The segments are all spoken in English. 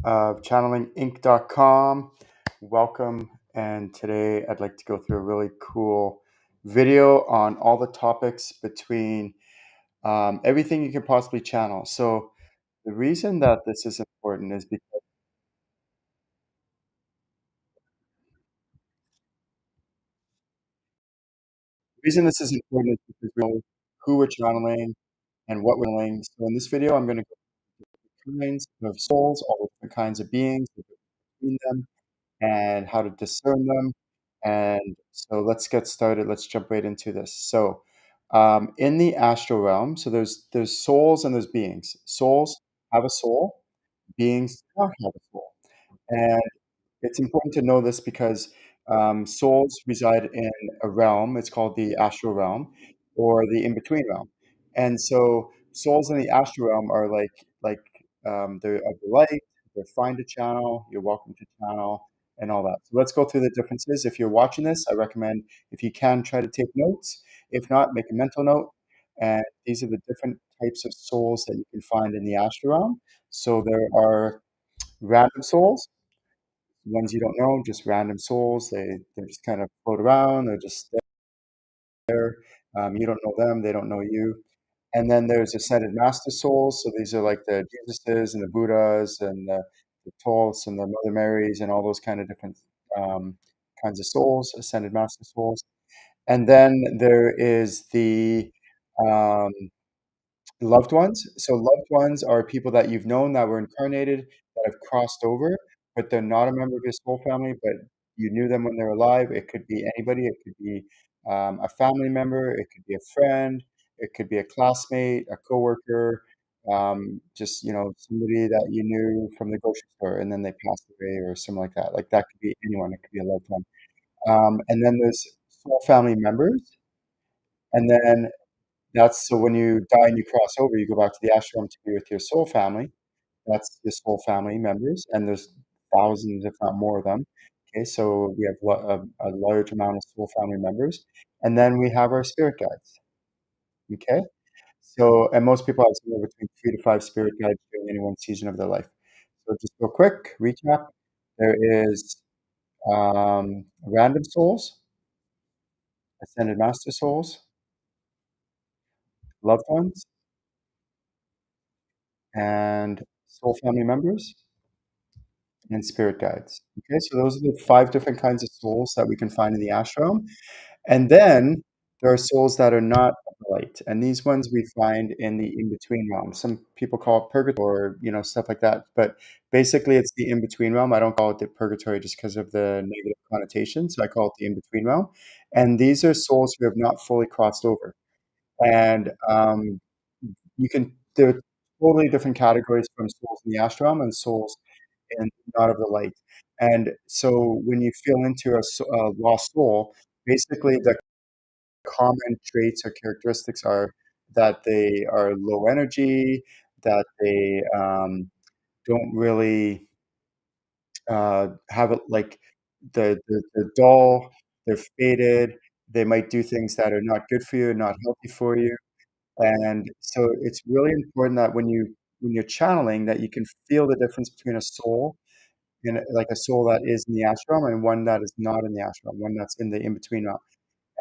of channelinginc.com. Welcome, and today I'd like to go through a really cool video on all the topics between everything you can possibly channel. So the reason that this is important is because the reason this is important is because we know who we're channeling and what we're channeling. So in this video, I'm going to go through kinds of souls, all the different kinds of beings, the difference between them, and how to discern them. And so let's get started. Let's jump right into this. So, in the astral realm, so there's souls and there's beings. Souls have a soul. Beings do not have a soul. And it's important to know this because souls reside in a realm. It's called the astral realm or the in between realm. And so souls in the astral realm are they're of the light. They're fine to channel. You're welcome to channel and all that. So let's go through the differences. If you're watching this, I recommend if you can try to take notes. If not, make a mental note. And these are the different types of souls that you can find in the astral realm. So there are random souls, ones you don't know, just random souls. They just kind of float around. They're just there. You don't know them. They don't know you. And then there's ascended master souls. So these are like the Jesuses and the Buddhas and the Tolls and the Mother Marys and all those kind of different um, kinds of souls, ascended master souls. And then there is the um, loved ones. So loved ones are people that you've known that were incarnated, that have crossed over, but they're not a member of your soul family, but you knew them when they were alive. It could be anybody. It could be a family member. It could be a friend. It could be a classmate, a coworker, just somebody that you knew from the grocery store, and then they passed away or something like that. Like that could be anyone. It could be a loved one. And then there's soul family members, and then that's so when you die and you cross over, you go back to the ashram to be with your soul family. That's your soul family members, and there's thousands, if not more of them. Okay, so we have a large amount of soul family members, and then we have our spirit guides. Okay, so and most people have somewhere between 3 to 5 spirit guides during any one season of their life. So just real quick recap: there is random souls, ascended master souls, loved ones, and soul family members and spirit guides. Okay, so those are the 5 different kinds of souls that we can find in the ashram. And then there are souls that are not of the light, and these ones we find in the in-between realm. Some people call it purgatory, or stuff like that. But basically, it's the in-between realm. I don't call it the purgatory just because of the negative connotation. So I call it the in-between realm. And these are souls who have not fully crossed over. And you can there are totally different categories from souls in the ashram and souls and not of the light. And so when you feel into a lost soul, basically the common traits or characteristics are that they are low energy, that they don't really have it like they're dull, they're faded, they might do things that are not good for you, not healthy for you. And so it's really important that when you're channeling, that you can feel the difference between a soul and like a soul that is in the ashram and one that is not in the ashram, one that's in the in between realm,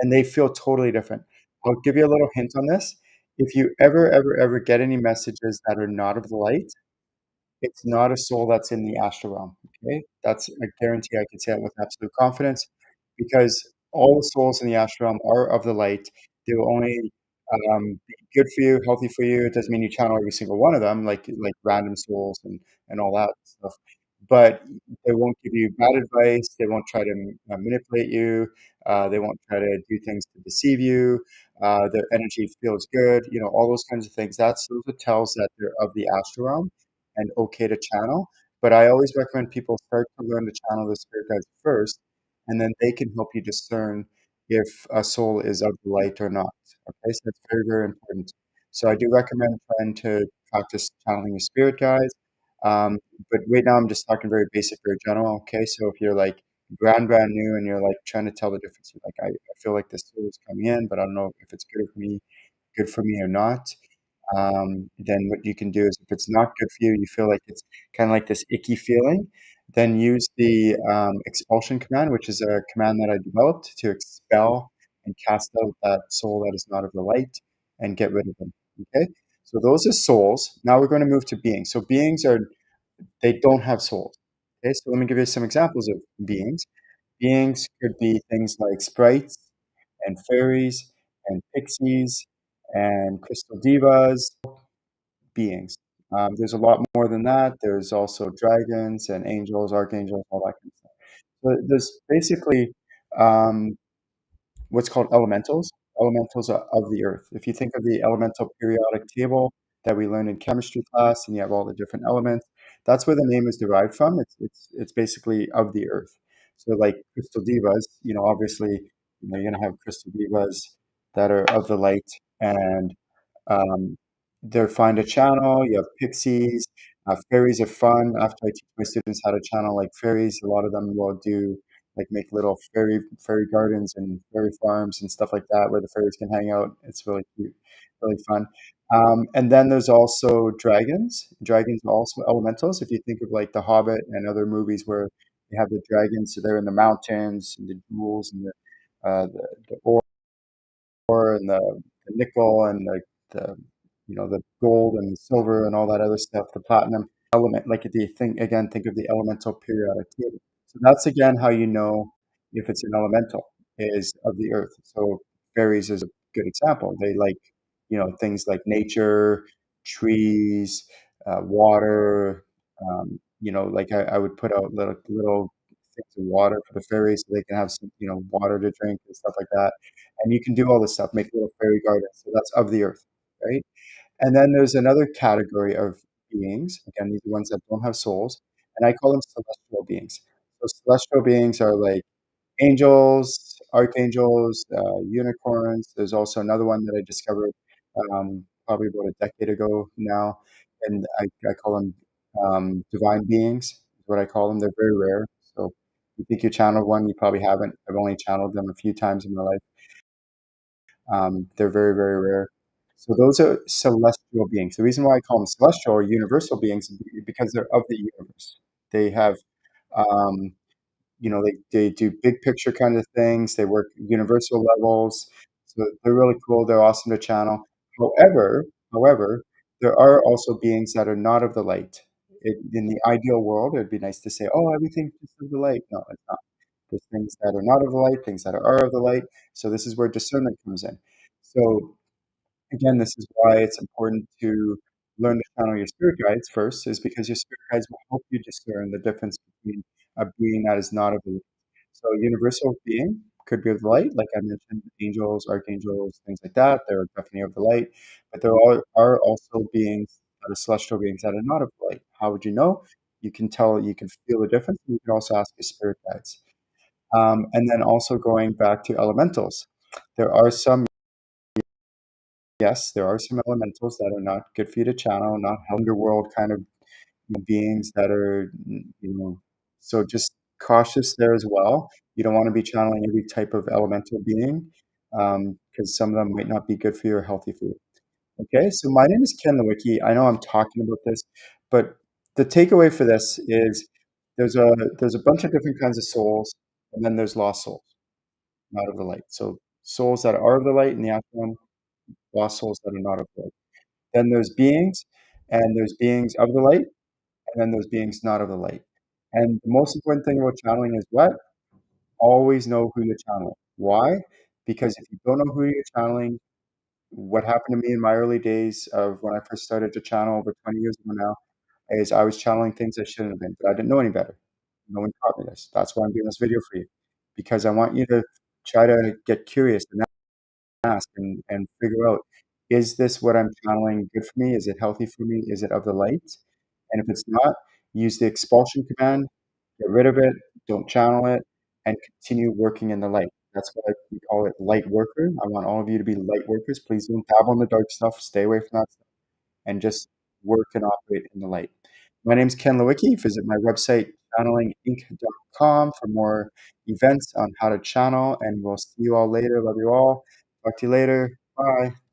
and they feel totally different. I'll give you a little hint on this. If you ever get any messages that are not of the light, it's not a soul that's in the astral realm. Okay, that's a guarantee. I can say that with absolute confidence, because all the souls in the astral realm are of the light. They will only be good for you, healthy for you. It doesn't mean you channel every single one of them, like random souls and all that stuff. But they won't give you bad advice. They won't try to manipulate you. They won't try to do things to deceive you. Their energy feels good. All those kinds of things. Those are tells that they're of the astral realm and okay to channel. But I always recommend people start to learn to channel the spirit guides first, and then they can help you discern if a soul is of the light or not. Okay, so that's very, very important. So I do recommend trying to practice channeling your spirit guides. Um, but right now I'm just talking very basic, very general. Okay, so if you're like brand new and you're like trying to tell the difference, I feel like this soul is coming in, but I don't know if it's good for me or not. Then what you can do is if it's not good for you, you feel like it's kind of like this icky feeling, then use the expulsion command, which is a command that I developed to expel and cast out that soul that is not of the light and get rid of them. Okay, so those are souls. Now we're going to move to beings. So beings are, they don't have souls. Okay, so let me give you some examples of beings. Beings could be things like sprites and fairies and pixies and crystal divas, beings. There's a lot more than that. There's also dragons and angels, archangels, all that kind of stuff. So there's basically um, what's called elementals. Elementals are of the earth. If you think of the elemental periodic table that we learned in chemistry class, and you have all the different elements, that's where the name is derived from. It's basically of the earth. So like crystal divas, obviously, you're gonna have crystal divas that are of the light, and um, they're fun to channel. You have pixies. Fairies are fun. After I teach my students how to channel like fairies, a lot of them will do like make little fairy gardens and fairy farms and stuff like that where the fairies can hang out. It's really cute, really fun. And then there's also dragons. Dragons are also elementals. If you think of like The Hobbit and other movies where you have the dragons, so they're in the mountains and the jewels and the ore and the nickel and the the gold and the silver and all that other stuff, the platinum element. Like if you think of the elemental periodic table. So that's again how you know if it's an elemental is of the earth. So fairies is a good example. They like things like nature, trees, water. Like I would put out little things of water for the fairies so they can have some water to drink and stuff like that. And you can do all this stuff, make little fairy gardens. So that's of the earth, right? And then there's another category of beings. Again, these are ones that don't have souls, and I call them celestial beings. So celestial beings are like angels, archangels, unicorns. There's also another one that I discovered probably about a decade ago now, and I call them divine beings. Is what I call them. They're very rare. So if you think you channeled one, you probably haven't. I've only channeled them a few times in my life. They're very, very rare. So those are celestial beings. The reason why I call them celestial or universal beings is because they're of the universe. They have, um, they do big picture kind of things. They work universal levels. So they're really cool. They're awesome to channel. However, there are also beings that are not of the light. In the ideal world, it'd be nice to say, "Oh, everything's just of the light." No, it's not. There's things that are not of the light, things that are of the light. So this is where discernment comes in. So again, this is why it's important to learn to channel your spirit guides first, is because your spirit guides will help you discern the difference between a being that is not of the light. So a universal being could be of the light, like I mentioned, angels, archangels, things like that. They're definitely of the light. But are also beings that are celestial beings that are not of the light. How would you know? You can tell, you can feel the difference. You can also ask your spirit guides. And then also going back to elementals, there are some, yes, there are some elementals that are not good for you to channel, not underworld kind of beings that are, so just cautious there as well. You don't want to be channeling every type of elemental being because some of them might not be good for you or healthy for you. Okay, so my name is Ken Lewicki. I know I'm talking about this, but the takeaway for this is there's a there's a bunch of different kinds of souls, and then there's lost souls, not of the light. So souls that are of the light in the afternoon, lost souls that are not of the light. Then there's beings, and there's beings of the light, and then there's beings not of the light. And the most important thing about channeling is what? Always know who you're channeling. Why? Because if you don't know who you're channeling, what happened to me in my early days of when I first started to channel over 20 years ago now is I was channeling things I shouldn't have been, but I didn't know any better. No one taught me this. That's why I'm doing this video for you, because I want you to try to get curious and ask and figure out, is this what I'm channeling good for me? Is it healthy for me? Is it of the light? And if it's not, use the expulsion command, get rid of it, don't channel it, and continue working in the light. That's why we call it light worker. I want all of you to be light workers. Please don't dabble in the dark stuff. Stay away from that stuff and just work and operate in the light. My name is Ken Lewicki. Visit my website, channelinginc.com, for more events on how to channel, and we'll see you all later. Love you all. Talk to you later. Bye.